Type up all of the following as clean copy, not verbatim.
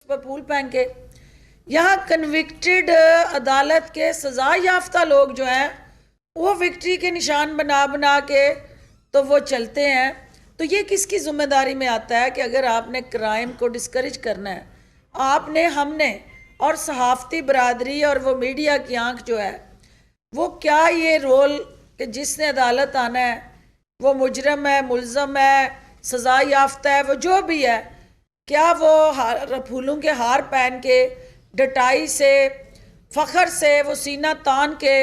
पर फूल फेंक के। यहाँ कन्विक्टेड अदालत के सजा याफ्ता लोग जो हैं वो विक्ट्री के निशान बना बना के तो वो चलते हैं। तो ये किसकी जिम्मेदारी में आता है कि अगर आपने क्राइम को डिस्करेज करना है, आपने, हमने और सहाफ़ती बरादरी और वो मीडिया की आंख जो है वो क्या ये रोल कि जिसने अदालत आना है वो मुजरम है, मुल्ज़म है, सज़ा याफ्ता है, वो जो भी है, क्या वो फूलों के हार पहन के डटाई से फ़ख्र से वो सीना तान के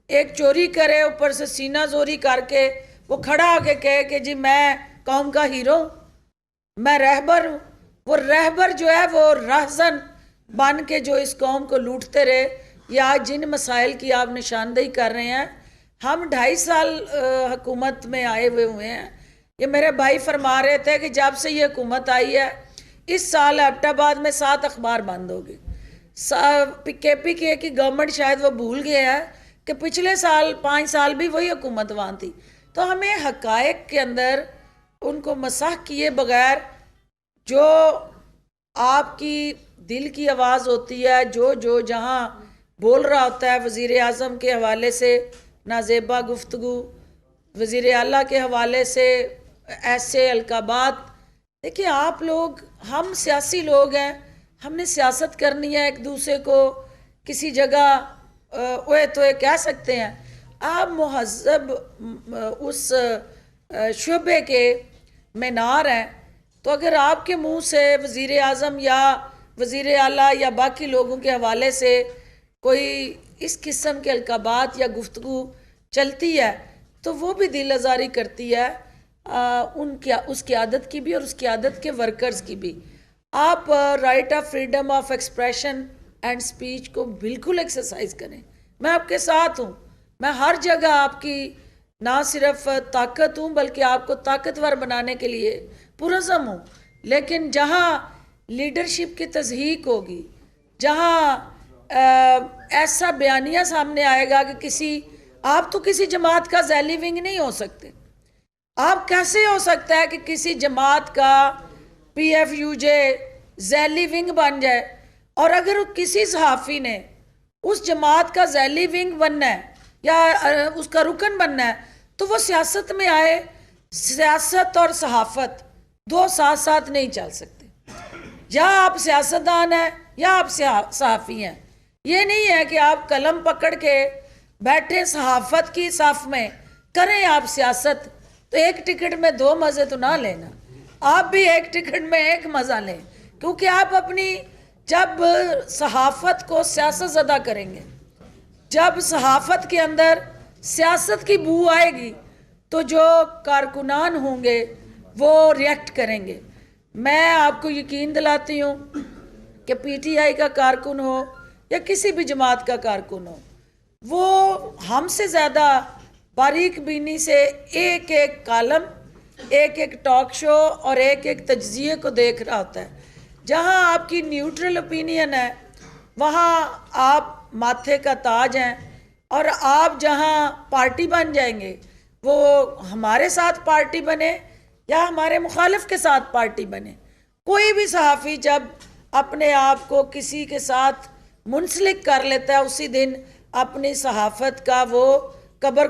एक चोरी करे, ऊपर से सीना जोरी करके वो खड़ा होके कहे कि जी मैं कौम का हीरो हूँ, मैं रहबर हूँ। वो रहबर जो है वो रहज़न बन के जो इस कौम को लूटते रहे। या आज जिन मसाइल की आप निशानदेही कर रहे हैं, हम 2.5 साल हुकूमत में आए हुए हैं। ये मेरे भाई फरमा रहे थे कि जब से ये हुकूमत आई है इस साल एबटाबाद में 7 अखबार बंद हो गए। KPK की गवर्नमेंट शायद वो भूल गया है कि पिछले साल 5 साल भी वही हुकूमत वहाँ थी। तो हमें हकायक के अंदर उनको मसाह किए बगैर जो आपकी दिल की आवाज़ होती है, जो जहाँ बोल रहा होता है, वज़ीर आज़म के हवाले से नाजेबा गुफ्तगू, वज़ीर आला के हवाले से ऐसे अलकाबात। देखिए आप लोग, हम सियासी लोग हैं, हमने सियासत करनी है, एक दूसरे को किसी जगह ओए तो कह सकते हैं। आप मुहज़्ज़ब उस शुबे के मीनार हैं, तो अगर आपके मुंह से वज़ीर आज़म या वज़ीर आला या बाकी लोगों के हवाले से कोई इस किस्म के अलकाबात या गुफ्तगू चलती है तो वो भी दिल आज़ारी करती है उसकी आदत की भी और उसकी आदत के वर्कर्स की भी। आप right of freedom of expression and speech को बिल्कुल एक्सरसाइज करें। मैं आपके साथ हूँ, मैं हर जगह आपकी ना सिर्फ ताकत हूँ बल्कि आपको ताकतवर बनाने के लिए पुरज़म हूँ। लेकिन जहाँ लीडरशिप की तज़हीक होगी, जहाँ ऐसा बयानिया सामने आएगा कि किसी, आप तो किसी जमात का ज़ैली विंग नहीं हो सकते। आप कैसे हो सकता है कि किसी जमात का PFUJ ज़ैली विंग बन जाए? और अगर किसी सहाफ़ी ने उस जमात का ज़ैली विंग बनना है या उसका रुकन बनना है तो वो सियासत में आए। सियासत और सहाफ़त दो साथ साथ नहीं चल सकते। या आप सियासतदान हैं या आप सहाफ़ी हैं। ये नहीं है कि आप कलम पकड़ के बैठे सहाफ़त की साफ में करें आप सियासत। तो एक टिकट में 2 मज़े तो ना लेना, आप भी एक टिकट में एक मज़ा लें। क्योंकि आप अपनी, जब सहाफ़त को सियासत ज़दा करेंगे, जब सहाफ़त के अंदर सियासत की बू आएगी तो जो कारकुनान होंगे वो रिएक्ट करेंगे। मैं आपको यकीन दिलाती हूँ कि PTI का कारकुन हो या किसी भी जमात का कारकुन हो, वो हमसे ज़्यादा बारीक बीनी से एक एक कालम, एक एक टॉक शो और एक एक तज्ज़िये को देख रहा होता है। जहाँ आपकी न्यूट्रल ओपिनियन है वहाँ आप माथे का ताज हैं। और आप जहाँ पार्टी बन जाएंगे, वो हमारे साथ पार्टी बने या हमारे मुखालिफ के साथ पार्टी बने, कोई भी सहाफ़ी जब अपने आप को किसी के साथ मुंसलिक कर लेता है उसी दिन अपनी सहाफ़त का वो कब्र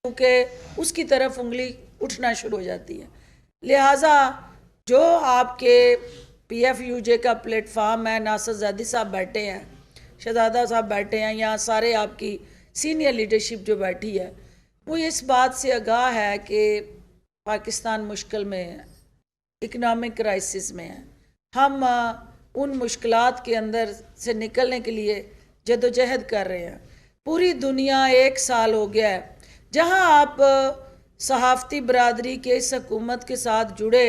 के उसकी तरफ उंगली उठना शुरू हो जाती है। लिहाजा जो आपके PFUJ का प्लेटफार्म है, नासर ज़ादी साहब बैठे हैं, शहजादा साहब बैठे हैं, यहाँ सारे आपकी सीनियर लीडरशिप जो बैठी है, वो इस बात से आगाह है कि पाकिस्तान मुश्किल में है, इकनॉमिक क्राइसिस में है। हम उन मुश्किलात के अंदर से निकलने के लिए जदोजहद कर रहे हैं। पूरी दुनिया 1 साल हो गया है जहां आप सहाफ़ती बरादरी के इस हुकूमत के साथ जुड़े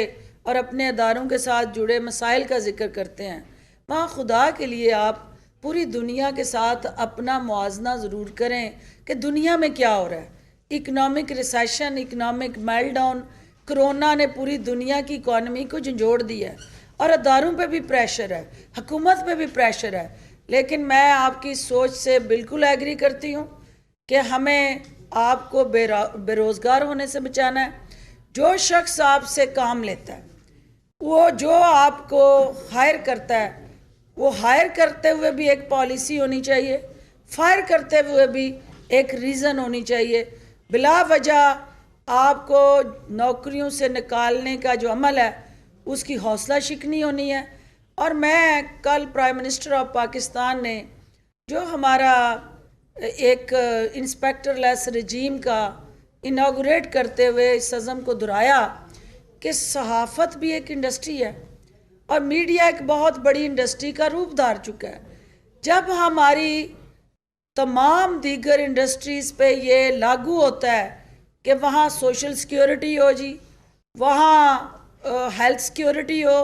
और अपने अदारों के साथ जुड़े मसाइल का जिक्र करते हैं। वहाँ खुदा के लिए आप पूरी दुनिया के साथ अपना मुआजना ज़रूर करें कि दुनिया में क्या हो रहा है। Economic recession, economic meltdown, corona ने पूरी दुनिया की इकॉनमी को झंझोड़ दिया है और अदारों पे भी प्रेशर है, हुकूमत पे भी प्रेशर है। लेकिन मैं आपकी सोच से बिल्कुल एग्री करती हूँ कि हमें आपको बेरोज़गार होने से बचाना है। जो शख्स आपसे काम लेता है, वो जो आपको हायर करता है, वो हायर करते हुए भी एक पॉलिसी होनी चाहिए, फायर करते हुए भी एक रीज़न होनी चाहिए। बिला वजह आपको नौकरियों से निकालने का जो अमल है उसकी हौसला शिकनी होनी है। और मैं कल प्राइम मिनिस्टर ऑफ पाकिस्तान ने जो हमारा एक इंस्पेक्टर लेस रजीम का इनागुरेट करते हुए इस अज़म को दोहराया कि सहाफ़त भी एक इंडस्ट्री है और मीडिया एक बहुत बड़ी इंडस्ट्री का रूप धार चुका है। जब हमारी तमाम दीगर इंडस्ट्रीज़ पे ये लागू होता है कि वहाँ सोशल सिक्योरिटी हो जी, वहाँ हेल्थ सिक्योरिटी हो,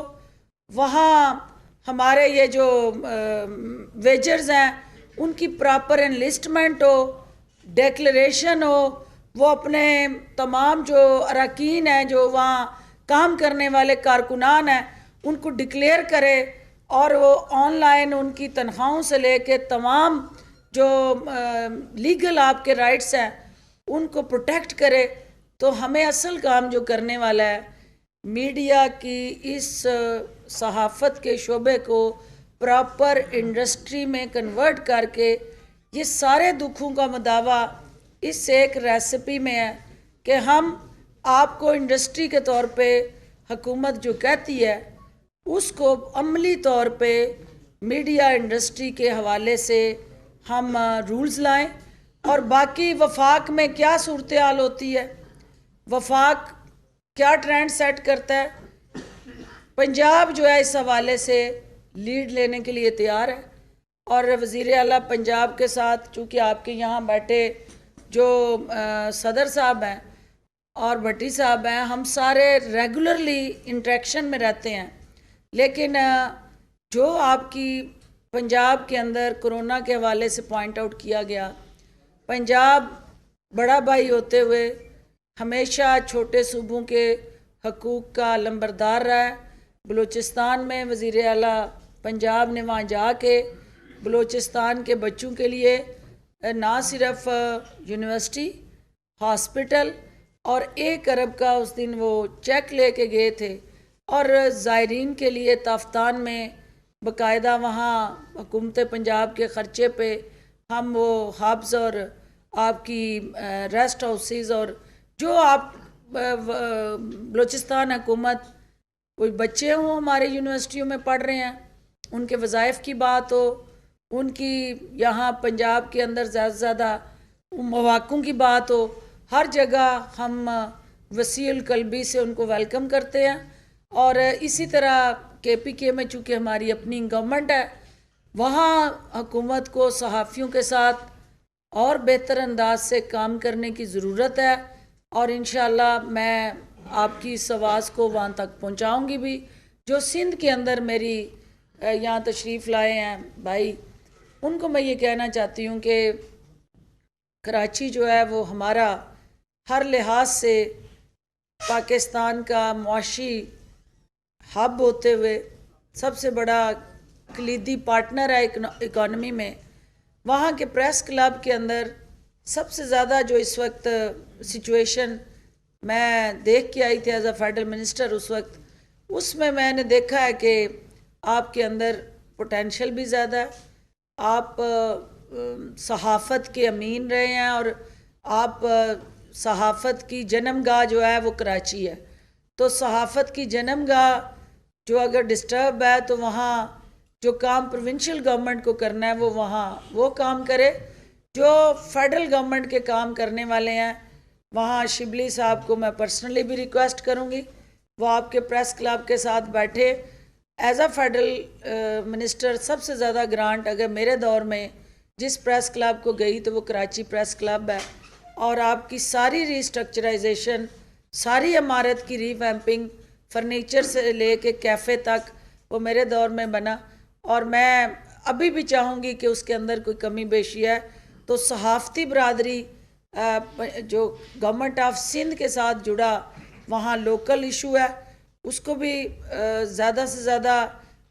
वहाँ हमारे ये जो वेजर्स हैं उनकी प्रॉपर एनलिस्टमेंट हो, डिक्लेरेशन हो, वो अपने तमाम जो अरकान हैं जो वहाँ काम करने वाले कारकुनान हैं उनको डिक्लेयर करे और वो ऑनलाइन उनकी तनख्वाहों से लेके तमाम जो लीगल आपके राइट्स हैं उनको प्रोटेक्ट करे। तो हमें असल काम जो करने वाला है मीडिया की इस सहाफ़त के शोबे को प्रॉपर इंडस्ट्री में कन्वर्ट करके ये सारे दुखों का मदावा इस एक रेसिपी में है कि हम आपको इंडस्ट्री के तौर पे हुकूमत जो कहती है उसको अमली तौर पे मीडिया इंडस्ट्री के हवाले से हम रूल्स लाएं। और बाकी वफाक में क्या सूरत हाल होती है, वफाक क्या ट्रेंड सेट करता है, पंजाब जो है इस हवाले से लीड लेने के लिए तैयार है। और वज़ीर आला पंजाब के साथ चूँकि आपके यहाँ बैठे जो सदर साहब हैं और भट्टी साहब हैं, हम सारे रेगुलरली इंटरेक्शन में रहते हैं। लेकिन जो आपकी पंजाब के अंदर कोरोना के हवाले से पॉइंट आउट किया गया, पंजाब बड़ा भाई होते हुए हमेशा छोटे सूबों के हकूक़ का लंबरदार रहा है। बलूचिस्तान में वज़ीर आला पंजाब ने वहाँ जाके बलूचिस्तान के बच्चों के लिए ना सिर्फ यूनिवर्सिटी, हॉस्पिटल और 1 अरब का उस दिन वो चेक लेके गए थे और ज़ायरीन के लिए ताफ्तान में बाकायदा वहाँ हुकूमत पंजाब के ख़र्चे पे हम वो हब्स और आपकी रेस्ट हाउसेस और जो आप बलूचिस्तान हुकूमत कोई बच्चे हों हमारे यूनिवर्सिटियों में पढ़ रहे हैं, उनके वज़ाइफ की बात हो, उनकी यहाँ पंजाब के अंदर ज़्यादा से ज़्यादा मौक़ों की बात हो, हर जगह हम वसीउल कल्बी से उनको वेलकम करते हैं। और इसी तरह KPK में चूँकि हमारी अपनी गवर्नमेंट है, वहाँ हुकूमत को सहाफ़ियों के साथ और बेहतर अंदाज से काम करने की ज़रूरत है। और इंशाअल्लाह मैं आपकी इस आवाज़ को वहाँ तक पहुँचाऊँगी भी। जो सिंध के अंदर मेरी यहाँ तशरीफ़ लाए हैं भाई, उनको मैं ये कहना चाहती हूँ कि कराची जो है वो हमारा हर लिहाज से पाकिस्तान का मुआशी हब होते हुए सबसे बड़ा कलीदी पार्टनर है इकॉनमी में। वहाँ के प्रेस क्लब के अंदर सबसे ज़्यादा जो इस वक्त सिचुएशन मैं देख के आई थी एज अ फेडरल मिनिस्टर उस वक्त, उसमें मैंने देखा है कि आपके अंदर पोटेंशियल भी ज़्यादा है, आप सहाफ़त के अमीन रहे हैं और आप सहाफ़त की जन्मगाह जो है वो कराची है। तो सहाफ़त की जन्मगाह जो अगर डिस्टर्ब है तो वहाँ जो काम प्रोविंशियल गवर्नमेंट को करना है वो वहाँ वो काम करे। जो फेडरल गवर्नमेंट के काम करने वाले हैं वहाँ शिबली साहब को मैं पर्सनली भी रिक्वेस्ट करूँगी वो आपके प्रेस क्लब के साथ बैठे। एज अ फेडरल मिनिस्टर सबसे ज़्यादा ग्रांट अगर मेरे दौर में जिस प्रेस क्लब को गई तो वो कराची प्रेस क्लब है। और आपकी सारी रीस्ट्रक्चराइजेशन, सारी इमारत की रीवैम्पिंग, फर्नीचर से लेके कैफ़े तक वो मेरे दौर में बना। और मैं अभी भी चाहूँगी कि उसके अंदर कोई कमी बेशी है तो सहाफ़ती बरादरी जो गवर्नमेंट ऑफ सिंध के साथ जुड़ा वहाँ लोकल इशू है उसको भी ज़्यादा से ज़्यादा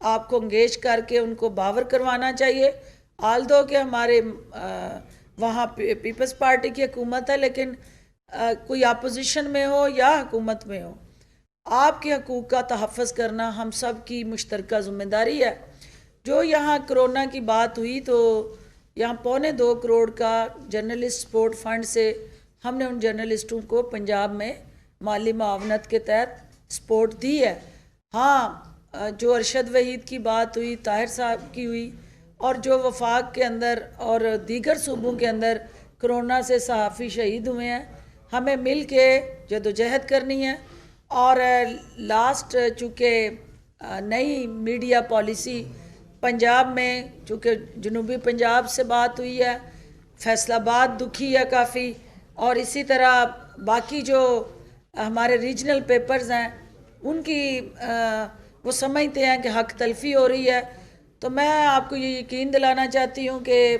आपको इंगेज करके उनको बावर करवाना चाहिए। आल दो कि हमारे वहाँ पीपल्स पार्टी की हुकूमत है, लेकिन कोई अपोजिशन में हो या हुकूमत में हो, आपके हकूक़ का तहफ़्फ़ुज़ करना हम सब की मुश्तरका ज़िम्मेदारी है। जो यहाँ कोरोना की बात हुई तो यहाँ 2.25 करोड़ का जर्नलिस्ट सपोर्ट फंड से हमने उन जर्नलिस्टों को पंजाब में माली मावनत के तहत सपोर्ट दी है। हाँ, जो अरशद वहीद की बात हुई, ताहिर साहब की हुई, और जो वफाक के अंदर और दीगर सूबों के अंदर कोरोना से सहाफ़ी शहीद हुए हैं, हमें मिल के जदोजहद करनी है। और लास्ट चूँकि नई मीडिया पॉलिसी पंजाब में, चूँकि जनूबी पंजाब से बात हुई है, फैसलाबाद दुखी है काफ़ी, और इसी तरह बाकी जो हमारे रीजनल पेपर्स हैं उनकी वो समझते हैं कि हक तलफी हो रही है। तो मैं आपको ये यकीन दिलाना चाहती हूँ कि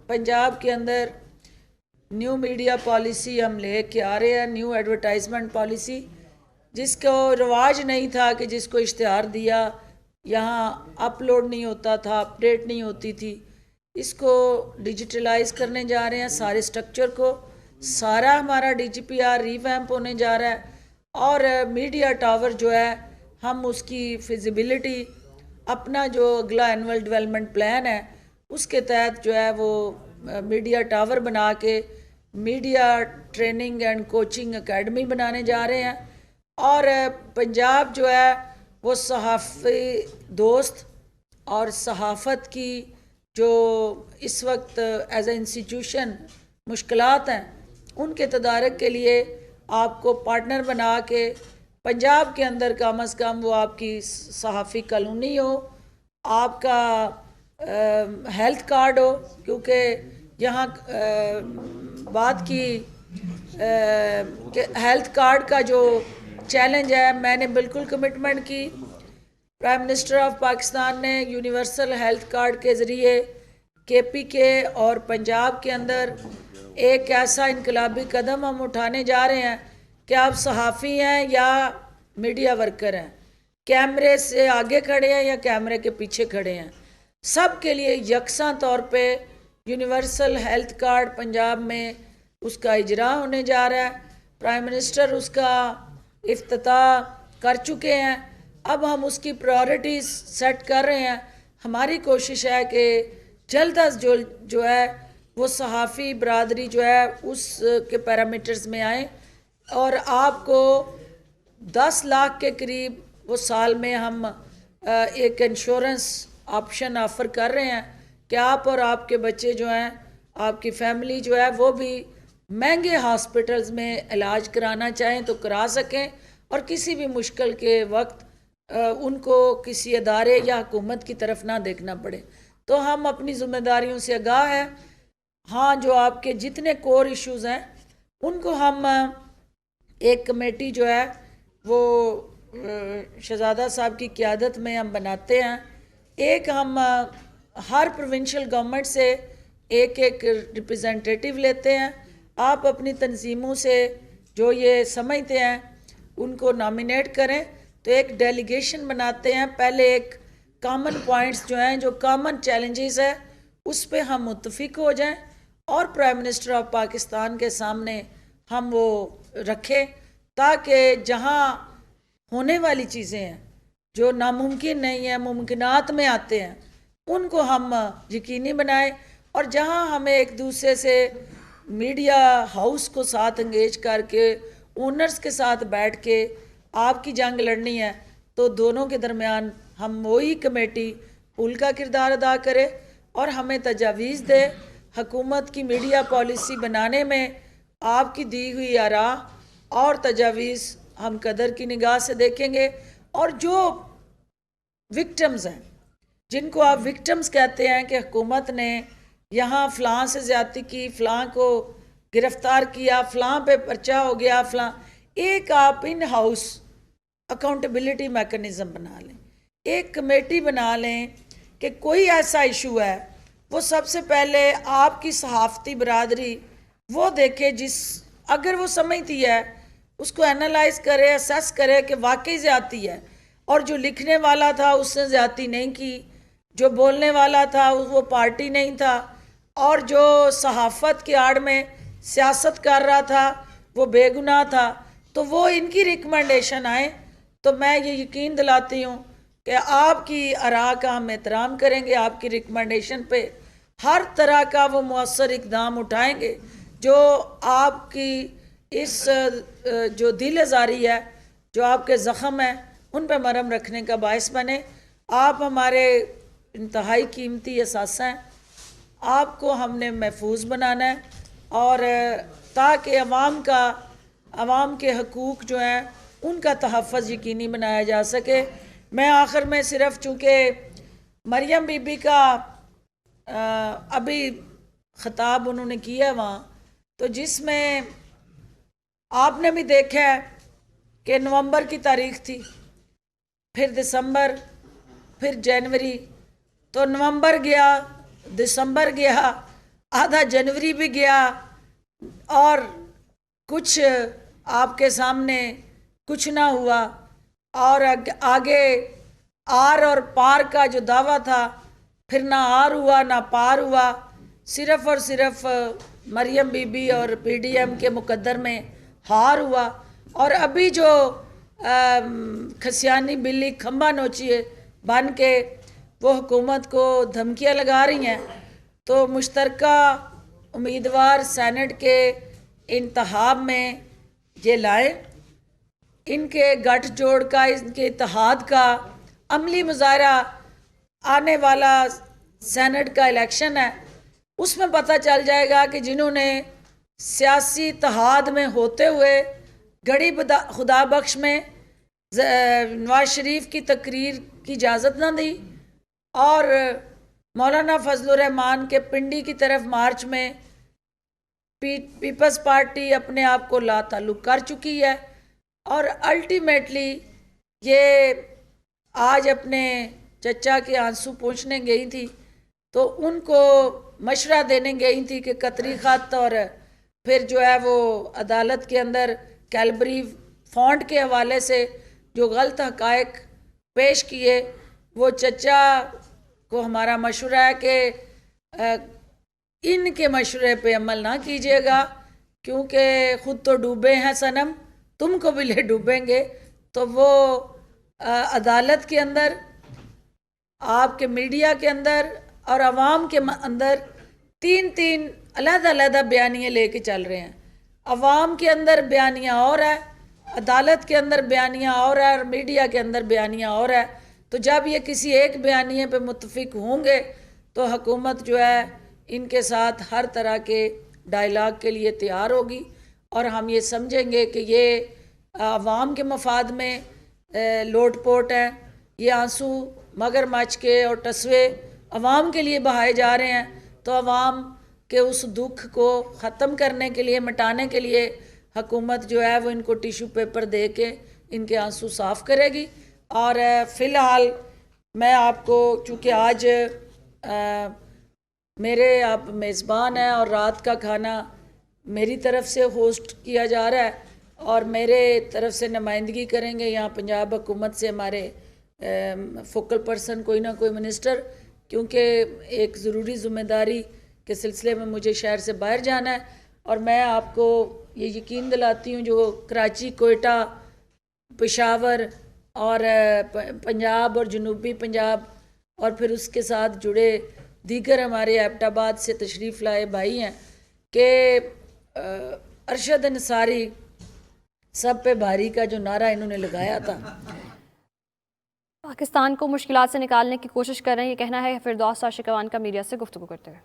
पंजाब के अंदर न्यू मीडिया पॉलिसी हम ले के आ रहे हैं, न्यू एडवर्टाइजमेंट पॉलिसी, जिसको रिवाज नहीं था कि जिसको इश्तिहार दिया यहाँ अपलोड नहीं होता था, अपडेट नहीं होती थी। इसको डिजिटलाइज करने जा रहे हैं सारे स्ट्रक्चर को, सारा हमारा DGPR रीवैम्प होने जा रहा है। और मीडिया टावर जो है हम उसकी फिजिबिलिटी अपना जो अगला एनुअल डेवलपमेंट प्लान है उसके तहत जो है वो मीडिया टावर बना के media training and coaching academy बनाने जा रहे हैं। और पंजाब जो है वो सहाफ़ी दोस्त और सहाफ़त की जो इस वक्त एज ए इंस्टीट्यूशन मुश्किलात हैं उनके तदारक के लिए आपको पार्टनर बना के पंजाब के अंदर कम अज़ कम वो आपकी सहाफ़ी कॉलोनी हो, आपका हेल्थ कार्ड हो, क्योंकि यहाँ बात की हेल्थ कार्ड का जो चैलेंज है, मैंने बिल्कुल कमिटमेंट की। प्राइम मिनिस्टर ऑफ पाकिस्तान ने यूनिवर्सल हेल्थ कार्ड के ज़रिए KPK और पंजाब के अंदर एक ऐसा इनकलाबी कदम हम उठाने जा रहे हैं कि आप सहाफ़ी हैं या मीडिया वर्कर हैं, कैमरे से आगे खड़े हैं या कैमरे के पीछे खड़े हैं, सब के लिए यकसा तौर पे यूनिवर्सल हेल्थ कार्ड पंजाब में उसका इजरा होने जा रहा है। प्राइम मिनिस्टर उसका इफ्तिताह कर चुके हैं, अब हम उसकी प्रायोरिटीज़ सेट कर रहे हैं। हमारी कोशिश है कि जल्द अज जो है वो सहाफ़ी बरादरी जो है उस के पैरामीटर्स में आए, और आपको 10 लाख के करीब वो साल में हम एक इंश्योरेंस ऑप्शन ऑफ़र कर रहे हैं कि आप और आपके बच्चे जो हैं, आपकी फैमिली जो है वो भी महंगे हॉस्पिटल्स में इलाज कराना चाहें तो करा सकें, और किसी भी मुश्किल के वक्त उनको किसी अदारे या हुकूमत की तरफ ना देखना पड़े। तो हम अपनी ज़िम्मेदारियों से आगाह हैं। हाँ, जो आपके जितने कोर इश्यूज़ हैं उनको हम एक कमेटी जो है वो शहजादा साहब की क़यादत में हम बनाते हैं। एक हम हर प्रोविंशियल गवर्नमेंट से एक रिप्रेजेंटेटिव लेते हैं। आप अपनी तंजीमों से जो ये समझते हैं उनको नॉमिनेट करें, तो एक डेलीगेशन बनाते हैं। पहले एक कॉमन पॉइंट्स जो हैं, जो कॉमन चैलेंजेस है, उस पे हम मुत्तफिक हो जाएं और प्राइम मिनिस्टर ऑफ पाकिस्तान के सामने हम वो रखें, ताकि जहां होने वाली चीज़ें हैं जो नामुमकिन नहीं है, मुमकिनात में आते हैं, उनको हम यकीनी बनाएं। और जहां हमें एक दूसरे से मीडिया हाउस को साथ इंगेज करके ओनर्स के साथ बैठ के आपकी जंग लड़नी है, तो दोनों के दरमियान हम वही कमेटी पुल का किरदार अदा करे और हमें तजावीज़ दे। हुकूमत की मीडिया पॉलिसी बनाने में आपकी दी हुई आरा और तजावीज़ हम कदर की निगाह से देखेंगे। और जो विक्टिम्स हैं, जिनको आप विक्टिम्स कहते हैं कि हुकूमत ने यहाँ फ़लाँ से ज़्यादती की, फ़लाँ को गिरफ़्तार किया, फ़लाँ पे पर्चा हो गया, फ़लाँ, एक आप इन हाउस अकाउंटेबिलिटी मैकेनिज़्म बना लें, एक कमेटी बना लें कि कोई ऐसा इशू है वो सबसे पहले आपकी सहाफ़ती बरादरी वो देखे, जिस अगर वो समझती है उसको एनालाइज करे, असेस करे कि वाकई ज़्यादती है, और जो लिखने वाला था उसने ज़्यादती नहीं की, जो बोलने वाला था वो पार्टी नहीं था, और जो सहाफ़त की आड़ में सियासत कर रहा था वो बेगुनाह था, तो वो इनकी रिकमेंडेशन आए। तो मैं ये यकीन दिलाती हूँ कि आपकी आरा का हम एहतराम करेंगे, आपकी रिकमेंडेशन पे हर तरह का वो मौसर इकदाम उठाएंगे जो आपकी इस जो दिल आज़ारी है, जो आपके ज़ख़म हैं, उन पर मरहम रखने का बायस बने। आप हमारे इंतहाई कीमती असासा हैं, आपको हमने महफूज बनाना है और ताकि अवाम के हकूक़ जो हैं उनका तहफ़्फ़ुज़ यकीनी बनाया जा सके। मैं आखिर में सिर्फ चूँकि मरियम बीबी का अभी ख़िताब उन्होंने किया वहाँ, तो जिसमें आपने भी देखा है कि नवंबर की तारीख थी, फिर दिसंबर, फिर जनवरी, तो नवंबर गया, दिसंबर गया, आधा जनवरी भी गया और कुछ आपके सामने कुछ ना हुआ। और आगे आर और पार का जो दावा था, फिर ना आर हुआ ना पार हुआ, सिर्फ़ और सिर्फ मरियम बीबी और पीडीएम के मुकद्दर में हार हुआ। और अभी जो खसियानी बिल्ली खंबा नोचिए बन के वो हुकूमत को धमकियाँ लगा रही हैं, तो मुश्तरका उम्मीदवार सेनेट के इंतखाब में ये लाएं, इनके गठजोड़ का, इनके इत्तेहाद का अमली मुजाहरा आने वाला सेनेट का इलेक्शन है, उसमें पता चल जाएगा कि जिन्होंने सियासी इत्तेहाद में होते हुए घड़ी खुदा बख्श में नवाज शरीफ की तकरीर की इजाज़त ना दी और मौलाना फजलुर रहमान के पिंडी की तरफ मार्च में पीपल्स पार्टी अपने आप को लाताल्लुक़ कर चुकी है। और अल्टीमेटली ये आज अपने चचा के आंसू पोंछने गई थी, तो उनको मशवरा देने गई थी कि कतरी ख़त और फिर जो है वो अदालत के अंदर कैलबरी फ़ॉन्ट के हवाले से जो गलत हक़ाइक़ पेश किए, वो चचा को हमारा मशवरा है कि इनके मशवरे पे अमल ना कीजिएगा, क्योंकि ख़ुद तो डूबे हैं सनम, तुमको भी ले डूबेंगे। तो वो अदालत के अंदर, आपके मीडिया के अंदर और आवाम के अंदर तीन अलग-अलग बयानियाँ लेके चल रहे हैं। अवाम के अंदर बयानियाँ और है, अदालत के अंदर बयानियाँ और है, और मीडिया के अंदर बयानियाँ और है। तो जब ये किसी एक बयानिए पे मुत्तफिक होंगे तो हुकूमत जो है इनके साथ हर तरह के डायलॉग के लिए तैयार होगी और हम ये समझेंगे कि ये अवाम के मफाद में लोट-पोट है, ये आंसू मगरमच्छ के और टसवे अवाम के लिए बहाए जा रहे हैं। तो अवाम के उस दुख को ख़त्म करने के लिए, मिटाने के लिए हुकूमत जो है वो इनको टिशू पेपर दे के इनके आंसू साफ़ करेगी। और फ़िलहाल मैं आपको, चूँकि आज मेरे आप मेज़बान हैं और रात का खाना मेरी तरफ़ से होस्ट किया जा रहा है और मेरे तरफ़ से नुमाइंदगी करेंगे यहाँ पंजाब हुकूमत से हमारे फोकल पर्सन कोई ना कोई मिनिस्टर, क्योंकि एक ज़रूरी ज़िम्मेदारी के सिलसिले में मुझे शहर से बाहर जाना है। और मैं आपको ये यकीन दिलाती हूँ, जो कराची, कोयटा, पेशावर और पंजाब और जनूबी पंजाब और फिर उसके साथ जुड़े दीगर हमारे एबटाबाद से तशरीफ़ लाए भाई हैं, कि अरशद अंसारी सब पे भारी का जो नारा इन्होंने लगाया था, पाकिस्तान को मुश्किलात से निकालने की कोशिश कर रहे हैं, ये कहना है फिरदौस आशिकवान का मीडिया से गुफ्तगू करते हुए।